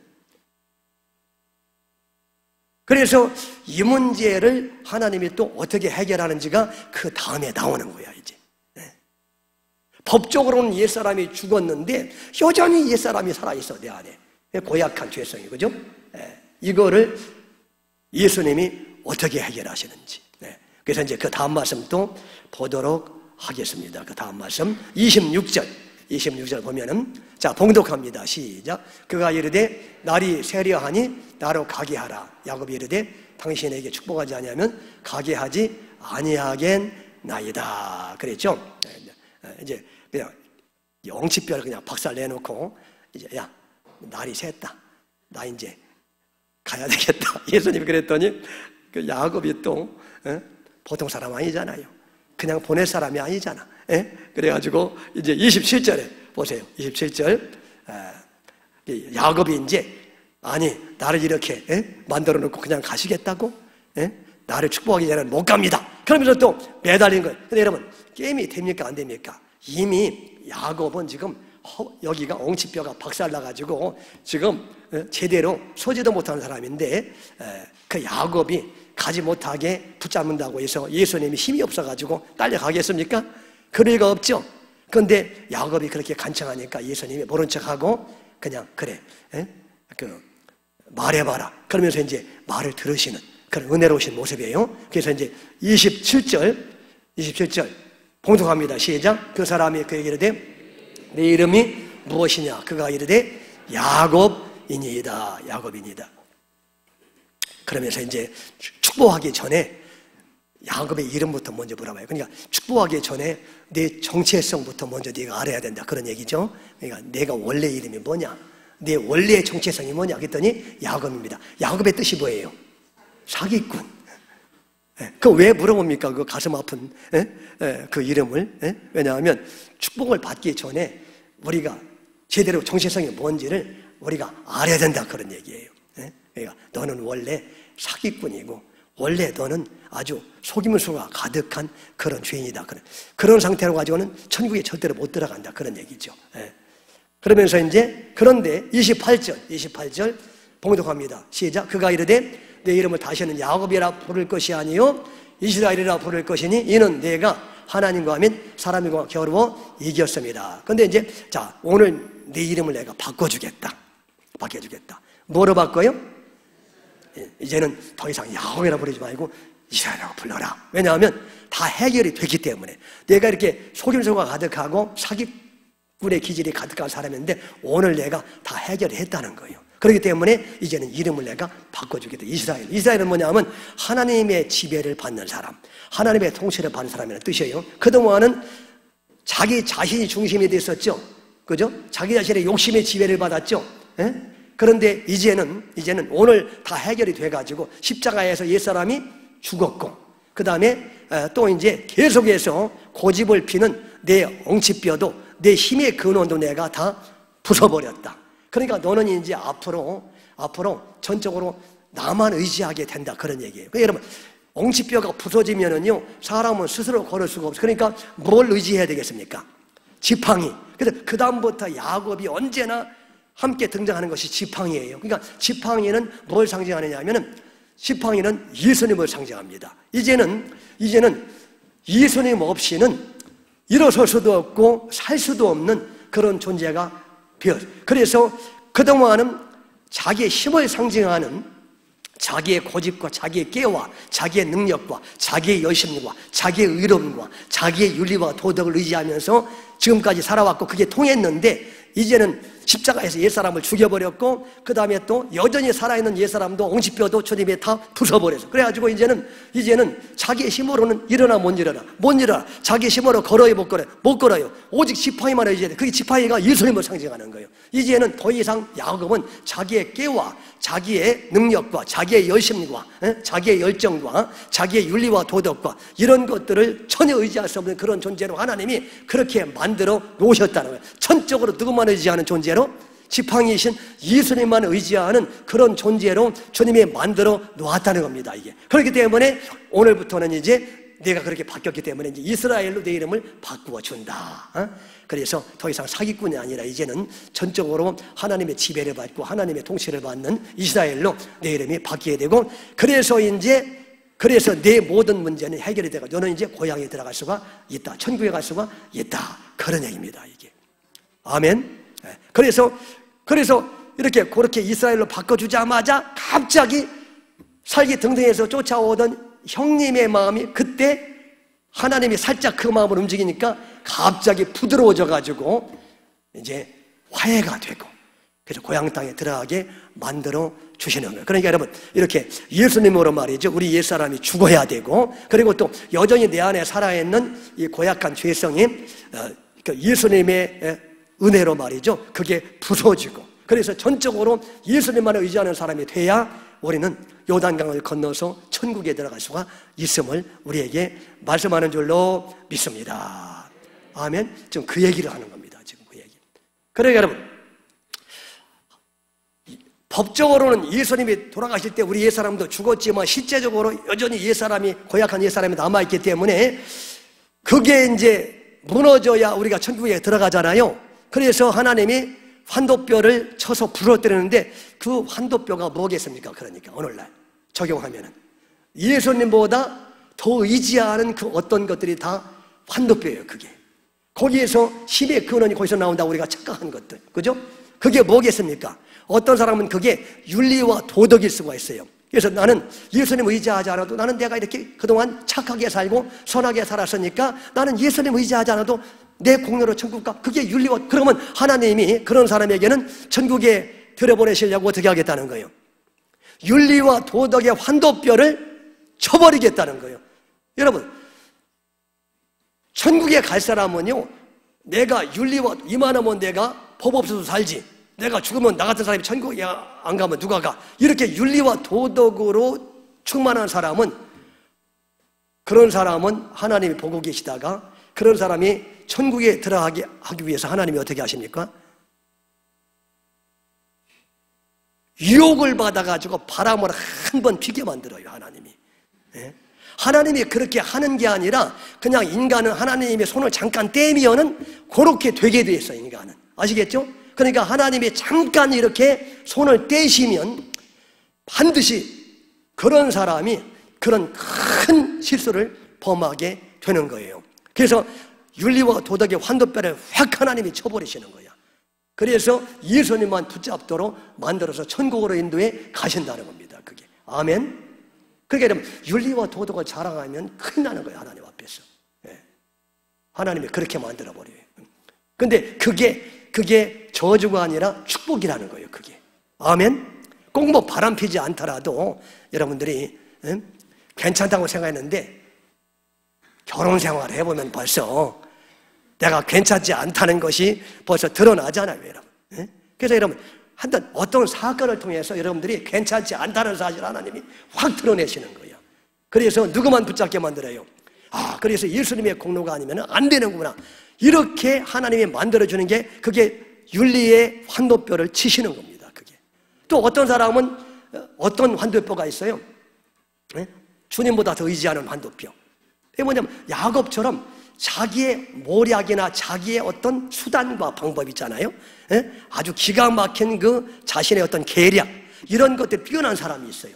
그래서 이 문제를 하나님이 또 어떻게 해결하는지가 그 다음에 나오는 거야, 이제. 네. 법적으로는 옛사람이 죽었는데 여전히 옛사람이 살아있어, 내 안에. 고약한 죄성이, 그죠? 네. 이거를 예수님이 어떻게 해결하시는지. 네. 그래서 이제 그 다음 말씀 또 보도록 하겠습니다. 그 다음 말씀 26절 보면은 자 봉독합니다. 시작. 그가 이르되 날이 세려하니 나로 가게 하라. 야곱이 이르되 당신에게 축복하지 아니하면 가게 하지 아니하겠나이다. 그랬죠. 이제 그냥 영치뼈를 그냥 박살 내놓고 이제 야 날이 샜다. 나 이제 가야 되겠다. 예수님이 그랬더니 그 야곱이 또 보통 사람 아니잖아요. 그냥 보낼 사람이 아니잖아. 그래가지고 이제 27절에 보세요. 27절 야곱이 이제 아니 나를 이렇게 만들어 놓고 그냥 가시겠다고? 나를 축복하기 전에는 못 갑니다. 그러면서 또 매달린 거예요. 근데 여러분 게임이 됩니까 안 됩니까? 이미 야곱은 지금 여기가 엉치뼈가 박살나가지고 지금 제대로 서지도 못하는 사람인데 그 야곱이 가지 못하게 붙잡는다고 해서 예수님이 힘이 없어가지고 딸려가겠습니까? 그럴 리가 없죠. 그런데 야곱이 그렇게 간청하니까 예수님이 모른 척하고 그냥 그래 말해봐라. 그러면서 이제 말을 들으시는 그런 은혜로우신 모습이에요. 그래서 이제 27절 봉독합니다. 시작. 그 사람이 그에게 이르되 내 이름이 무엇이냐? 그가 이르되 야곱이니이다. 야곱이니이다. 그러면서 이제 축복하기 전에 야곱의 이름부터 먼저 물어봐요. 그러니까 축복하기 전에 내 정체성부터 먼저 네가 알아야 된다. 그런 얘기죠. 그러니까 내가 원래 이름이 뭐냐? 내 원래의 정체성이 뭐냐? 그랬더니 야곱입니다. 야곱의 뜻이 뭐예요? 사기꾼. 그 왜 물어봅니까? 그 가슴 아픈 그 이름을. 왜냐하면 축복을 받기 전에 우리가 제대로 정체성이 뭔지를 우리가 알아야 된다. 그런 얘기예요. 그러니까 너는 원래 사기꾼이고 원래 너는 아주 속임수가 가득한 그런 죄인이다. 그런 상태로 가지고는 천국에 절대로 못 들어간다. 그런 얘기죠. 그러면서 이제 그런데 28절 봉독합니다. 시작. 그가 이르되 내 이름을 다시는 야곱이라 부를 것이 아니요 이스라엘이라 부를 것이니 이는 내가 하나님과 및 사람과 겨루어 이겼습니다. 그런데 이제 자 오늘 내 이름을 내가 바꿔주겠다. 뭐로 바꿔요? 이제는 더 이상 야훼라 부르지 말고 이스라엘이라고 불러라. 왜냐하면 다 해결이 됐기 때문에. 내가 이렇게 속임수가 가득하고 사기꾼의 기질이 가득한 사람인데 오늘 내가 다 해결을 했다는 거예요. 그렇기 때문에 이제는 이름을 내가 바꿔주겠다. 이스라엘. 이스라엘은 뭐냐면 하나님의 지배를 받는 사람, 하나님의 통치를 받는 사람이라는 뜻이에요. 그동안은 자기 자신이 중심이 됐었죠. 그죠? 자기 자신의 욕심의 지배를 받았죠. 예? 그런데 이제는 오늘 다 해결이 돼가지고 십자가에서 옛사람이 죽었고, 그 다음에 또 이제 계속해서 고집을 피는 내 엉치뼈도, 내 힘의 근원도 내가 다 부숴버렸다. 그러니까 너는 이제 앞으로 전적으로 나만 의지하게 된다. 그런 얘기예요. 그러니까 여러분, 엉치뼈가 부서지면은요, 사람은 스스로 걸을 수가 없어요. 그러니까 뭘 의지해야 되겠습니까? 지팡이. 그래서 그다음부터 야곱이 언제나 함께 등장하는 것이 지팡이예요. 그러니까 지팡이는 뭘 상징하느냐 하면은, 지팡이는 예수님을 상징합니다. 이제는 예수님 없이는 일어설 수도 없고 살 수도 없는 그런 존재가 되었어요. 그래서 그동안은 자기의 힘을 상징하는, 자기의 고집과 자기의 깨와 자기의 능력과 자기의 열심과 자기의 의로움과 자기의 윤리와 도덕을 의지하면서 지금까지 살아왔고 그게 통했는데, 이제는 십자가에서 옛사람을 죽여버렸고, 그 다음에 또 여전히 살아있는 옛사람도 엉치뼈도 주님이 다 부숴버렸어. 그래가지고 이제는 자기의 힘으로는 일어나 못 일어나. 자기의 힘으로 걸어요 못 걸어요. 오직 지팡이만 의지해야 돼. 그게 지팡이가 예수님을 상징하는 거예요. 이제는 더 이상 야곱은 자기의 깨와 자기의 능력과 자기의 열심과 자기의 열정과 자기의 윤리와 도덕과 이런 것들을 전혀 의지할 수 없는 그런 존재로 하나님이 그렇게 만들어 놓으셨다는 거예요. 전적으로 누구만 의지하는 존재로, 지팡이이신 예수님만 의지하는 그런 존재로 주님이 만들어 놓았다는 겁니다. 이게. 그렇기 때문에 오늘부터는 이제 내가 그렇게 바뀌었기 때문에 이제 이스라엘로 내 이름을 바꾸어 준다. 그래서 더 이상 사기꾼이 아니라 이제는 전적으로 하나님의 지배를 받고 하나님의 통치를 받는 이스라엘로 내 이름이 바뀌게 되고, 그래서 내 모든 문제는 해결이 되고 너는 이제 고향에 들어갈 수가 있다. 천국에 갈 수가 있다. 그런 얘기입니다. 이게. 아멘. 그래서 이렇게 그렇게 이스라엘로 바꿔주자마자 갑자기 살기 등등해서 쫓아오던 형님의 마음이 그때 하나님이 살짝 그 마음을 움직이니까 갑자기 부드러워져 가지고 이제 화해가 되고, 그래서 고향 땅에 들어가게 만들어 주시는 거예요. 그러니까 여러분, 이렇게 예수님으로 말이죠, 우리 옛사람이 죽어야 되고, 그리고 또 여전히 내 안에 살아있는 이 고약한 죄성이 예수님의 은혜로 말이죠, 그게 부서지고, 그래서 전적으로 예수님만 의지하는 사람이 돼야 우리는 요단강을 건너서 천국에 들어갈 수가 있음을 우리에게 말씀하는 줄로 믿습니다. 아멘. 지금 그 얘기를 하는 겁니다. 지금 그 얘기. 그러니까 여러분, 법적으로는 예수님이 돌아가실 때 우리 옛사람도 죽었지만 실제적으로 여전히 옛사람이, 고약한 옛사람이 남아있기 때문에 그게 이제 무너져야 우리가 천국에 들어가잖아요. 그래서 하나님이 환도뼈를 쳐서 부러뜨리는데, 그 환도뼈가 뭐겠습니까? 그러니까 오늘날 적용하면은 예수님보다 더 의지하는 그 어떤 것들이 다 환도뼈예요. 그게 거기에서 힘의 근원이 거기서 나온다고 우리가 착각한 것들, 그죠? 그게 뭐겠습니까? 어떤 사람은 그게 윤리와 도덕일 수가 있어요. 그래서 나는 예수님 의지하지 않아도, 나는 내가 이렇게 그동안 착하게 살고 선하게 살았으니까 나는 예수님 의지하지 않아도 내 공로로 천국 가. 그게 윤리와, 그러면 하나님이 그런 사람에게는 천국에 들여보내시려고 어떻게 하겠다는 거예요? 윤리와 도덕의 환도뼈를 쳐버리겠다는 거예요. 여러분, 천국에 갈 사람은요, 내가 윤리와, 이만하면 내가 법 없어도 살지, 내가 죽으면 나 같은 사람이 천국에 안 가면 누가 가? 이렇게 윤리와 도덕으로 충만한 사람은, 그런 사람은 하나님이 보고 계시다가 그런 사람이 천국에 들어가게 하기 위해서 하나님이 어떻게 하십니까? 유혹을 받아가지고 바람을 한 번 튀게 만들어요, 하나님이. 예? 하나님이 그렇게 하는 게 아니라 그냥 인간은 하나님의 손을 잠깐 떼면은 그렇게 되게 돼 있어요, 인간은. 아시겠죠? 그러니까 하나님이 잠깐 이렇게 손을 떼시면 반드시 그런 사람이 그런 큰 실수를 범하게 되는 거예요. 그래서 윤리와 도덕의 환도뼈를 확 하나님이 쳐버리시는 거야. 그래서 예수님만 붙잡도록 만들어서 천국으로 인도해 가신다는 겁니다. 그게. 아멘. 그러니까 여러분, 윤리와 도덕을 자랑하면 큰일 나는 거예요, 하나님 앞에서. 예. 하나님이 그렇게 만들어버려요. 근데 그게 저주가 아니라 축복이라는 거예요, 그게. 아멘. 꼭 뭐 바람 피지 않더라도 여러분들이 괜찮다고 생각했는데 결혼 생활을 해보면 벌써 내가 괜찮지 않다는 것이 벌써 드러나잖아요, 여러분. 그래서 여러분, 어떤 사건을 통해서 여러분들이 괜찮지 않다는 사실을 하나님이 확 드러내시는 거예요. 그래서 누구만 붙잡게 만들어요. 그래서 예수님의 공로가 아니면 안 되는구나. 이렇게 하나님이 만들어주는 게 그게 윤리의 환도뼈를 치시는 겁니다. 그게. 또 어떤 사람은 어떤 환도뼈가 있어요? 주님보다 더 의지하는 환도뼈. 그게 뭐냐면 야곱처럼 자기의 모략이나 자기의 어떤 수단과 방법 있잖아요. 아주 기가 막힌 그 자신의 어떤 계략, 이런 것들이 뛰어난 사람이 있어요.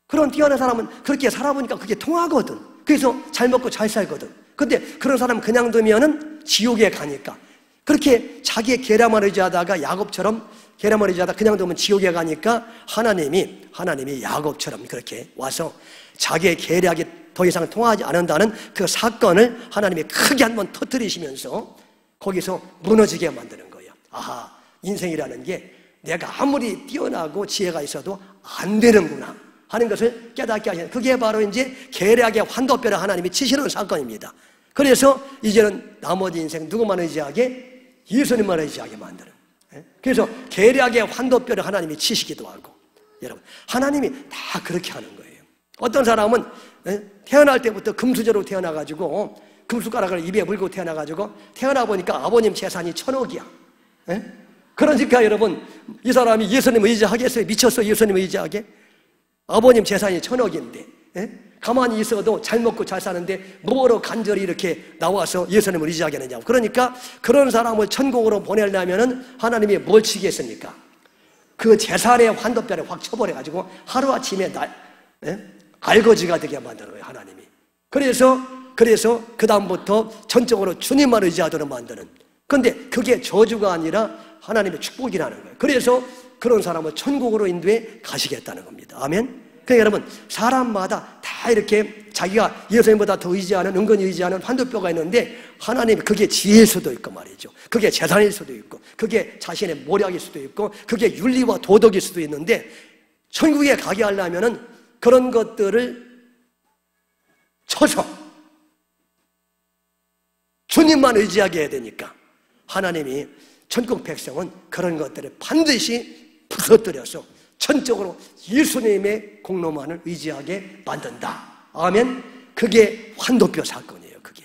그런 뛰어난 사람은 그렇게 살아보니까 그게 통하거든. 그래서 잘 먹고 잘 살거든. 근데 그런 사람 그냥 두면은 지옥에 가니까, 그렇게 자기의 계략만 의지하다가 야곱처럼 계략만 의지하다 그냥 두면 지옥에 가니까 하나님이 야곱처럼 그렇게 와서 자기의 계략이 더 이상 통하지 않는다는 그 사건을 하나님이 크게 한번 터뜨리시면서 거기서 무너지게 만드는 거예요. 인생이라는 게 내가 아무리 뛰어나고 지혜가 있어도 안 되는구나 하는 것을 깨닫게 하시는, 그게 바로 이제 계략의 환도뼈를 하나님이 치시는 사건입니다. 그래서 이제는 나머지 인생 누구만 의지하게? 예수님만 의지하게 만드는. 그래서 계략의 환도뼈를 하나님이 치시기도 하고, 여러분, 하나님이 다 그렇게 하는 거예요. 어떤 사람은 태어날 때부터 금수저로 태어나가지고 금숟가락을 입에 물고 태어나가지고 태어나 보니까 아버님 재산이 1,000억이야. 그러니까 여러분, 이 사람이 예수님 의지하겠어요? 미쳤어, 예수님 의지하게? 아버님 재산이 1,000억인데 가만히 있어도 잘 먹고 잘 사는데 뭐로 간절히 이렇게 나와서 예수님을 의지하겠느냐고. 그러니까 그런 사람을 천국으로 보내려면 하나님이 뭘 치겠습니까? 그 재산의 환도뼈를 확 쳐버려가지고 하루아침에 알거지가 되게 만드는 거예요, 하나님이. 그래서 그 다음부터 전적으로 주님만 의지하도록 만드는. 근데 그게 저주가 아니라 하나님의 축복이라는 거예요. 그래서 그런 사람을 천국으로 인도해 가시겠다는 겁니다. 아멘. 그러니까 여러분, 사람마다 다 이렇게 자기가 예수님보다 더 의지하는, 은근히 의지하는 환도뼈가 있는데, 하나님 그게 지혜일 수도 있고 말이죠. 그게 재산일 수도 있고, 그게 자신의 모략일 수도 있고, 그게 윤리와 도덕일 수도 있는데, 천국에 가게 하려면은 그런 것들을 쳐서 주님만 의지하게 해야 되니까 하나님이 천국 백성은 그런 것들을 반드시 부서뜨려서 전적으로 예수님의 공로만을 의지하게 만든다. 아멘. 그게 환도뼈 사건이에요, 그게.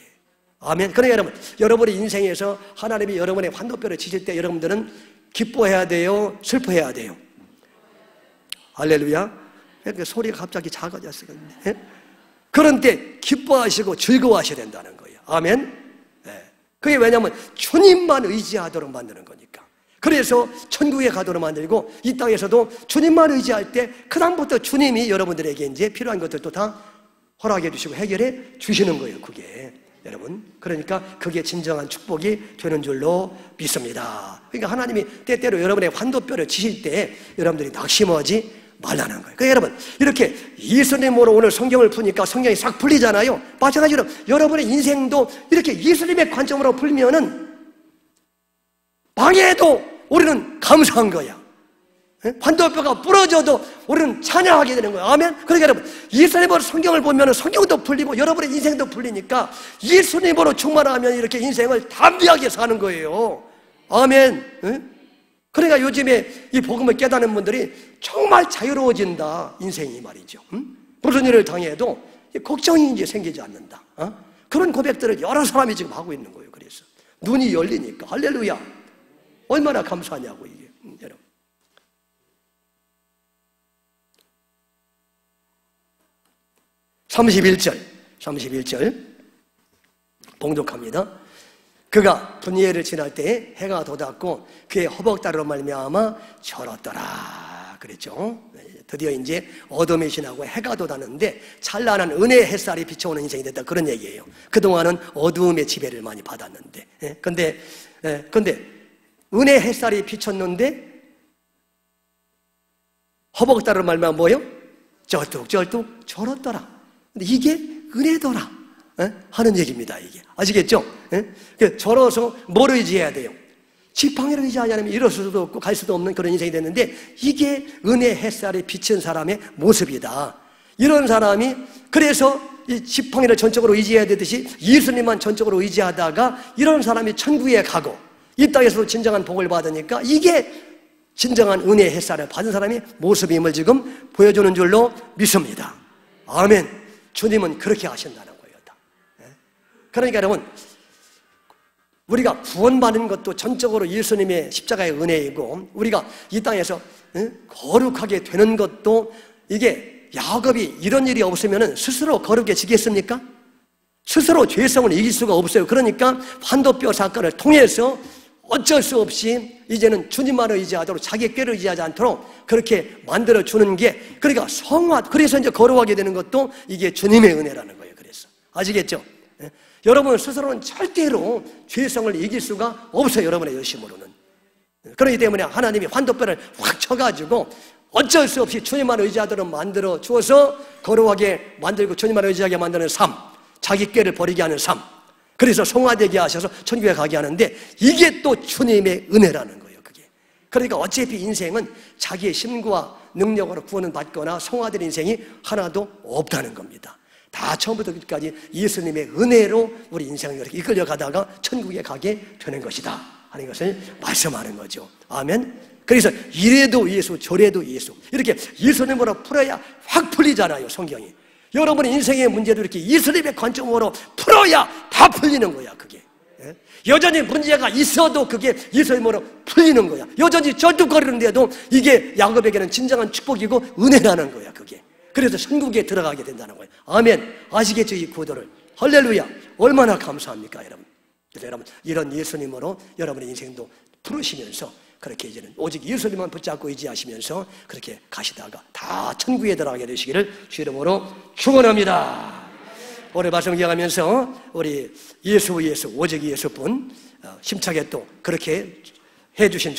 아멘. 그러니까 여러분의 인생에서 하나님이 여러분의 환도뼈를 치실 때 여러분들은 기뻐해야 돼요, 슬퍼해야 돼요? 할렐루야. 소리가 갑자기 작아졌어요. 그런데 기뻐하시고 즐거워하셔야 된다는 거예요. 아멘. 그게 왜냐하면 주님만 의지하도록 만드는 거니까. 그래서 천국에 가도록 만들고, 이 땅에서도 주님만 의지할 때 그 다음부터 주님이 여러분들에게 이제 필요한 것들도 다 허락해 주시고 해결해 주시는 거예요, 그게. 여러분, 그러니까 그게 진정한 축복이 되는 줄로 믿습니다. 그러니까 하나님이 때때로 여러분의 환도뼈를 치실 때 여러분들이 낙심하지 말라는 거예요. 그러니까 여러분, 이렇게 예수님으로 오늘 성경을 푸니까 성경이 싹 풀리잖아요. 마찬가지로 여러분의 인생도 이렇게 예수님의 관점으로 풀면은 망해도 우리는 감사한 거야. 환도뼈가 부러져도 우리는 찬양하게 되는 거야. 아멘. 그러니까 여러분, 예수님으로 성경을 보면 성경도 풀리고 여러분의 인생도 풀리니까 예수님으로 충만하면 이렇게 인생을 담대하게 사는 거예요. 아멘. 그러니까 요즘에 이 복음을 깨닫는 분들이 정말 자유로워진다, 인생이 말이죠. 무슨 일을 당해도 걱정이 이제 생기지 않는다. 그런 고백들을 여러 사람이 지금 하고 있는 거예요. 그래서 눈이 열리니까. 할렐루야. 얼마나 감사하냐고, 이게. 여러분. (31절) 봉독합니다. 그가 분예를 지날 때에 해가 돋았고 그의 허벅다리로 말미암아 절었더라 그랬죠. 드디어 이제 어둠이 지나고 해가 돋았는데 찬란한 은혜의 햇살이 비춰오는 인생이 됐다, 그런 얘기예요. 그동안은 어두움의 지배를 많이 받았는데, 근데 은혜의 햇살이 비쳤는데 허벅다리로 말미암아 뭐요? 쩔뚝 절었더라. 근데 이게 은혜더라 하는 얘기입니다. 이게 아시겠죠? 절어서 뭘 의지해야 돼요? 지팡이를 의지하지 않으면 일어설 수도 없고 갈 수도 없는 그런 인생이 됐는데, 이게 은혜 햇살에 비친 사람의 모습이다. 이런 사람이 그래서 이 지팡이를 전적으로 의지해야 되듯이 예수님만 전적으로 의지하다가 이런 사람이 천국에 가고 이 땅에서도 진정한 복을 받으니까 이게 진정한 은혜의 햇살을 받은 사람의 모습임을 지금 보여주는 줄로 믿습니다. 아멘. 주님은 그렇게 하신다는 거예요. 그러니까 여러분, 우리가 구원받는 것도 전적으로 예수님의 십자가의 은혜이고, 우리가 이 땅에서 거룩하게 되는 것도, 이게 야곱이 이런 일이 없으면 스스로 거룩해지겠습니까? 스스로 죄성을 이길 수가 없어요. 그러니까 환도뼈 사건을 통해서 어쩔 수 없이 이제는 주님만을 의지하도록, 자기 꾀를 의지하지 않도록 그렇게 만들어주는 게, 그러니까 그래서 이제 거룩하게 되는 것도 이게 주님의 은혜라는 거예요. 그래서 아시겠죠? 여러분 스스로는 절대로 죄성을 이길 수가 없어요. 여러분의 열심으로는. 그렇기 때문에 하나님이 환도뼈를 확 쳐가지고 어쩔 수 없이 주님만 의지하도록 만들어 주어서 거룩하게 만들고 주님만 의지하게 만드는 삶, 자기 꾀를 버리게 하는 삶, 그래서 성화되게 하셔서 천국에 가게 하는데, 이게 또 주님의 은혜라는 거예요. 그게. 그러니까 어차피 인생은 자기의 힘과 능력으로 구원을 받거나 성화된 인생이 하나도 없다는 겁니다. 다 처음부터 끝까지 예수님의 은혜로 우리 인생을 이렇게 이끌려가다가 천국에 가게 되는 것이다 하는 것을 말씀하는 거죠. 아멘. 그래서 이래도 예수 저래도 예수, 이렇게 예수님으로 풀어야 확 풀리잖아요. 성경이. 여러분의 인생의 문제도 이렇게 예수님의 관점으로 풀어야 다 풀리는 거야. 그게 여전히 문제가 있어도 그게 예수님으로 풀리는 거야. 여전히 쩔뚝거리는데도 이게 야곱에게는 진정한 축복이고 은혜라는 거야. 그게. 그래서 천국에 들어가게 된다는 거예요. 아멘. 아시겠죠? 이 구도를. 할렐루야. 얼마나 감사합니까, 여러분. 그래서 여러분, 이런 예수님으로 여러분의 인생도 풀으시면서 그렇게 이제는 오직 예수님만 붙잡고 의지하시면서 그렇게 가시다가 다 천국에 들어가게 되시기를 주 이름으로 축원합니다. 오늘 말씀 기억하면서 우리 예수 오직 예수뿐 힘차게 또 그렇게 해주신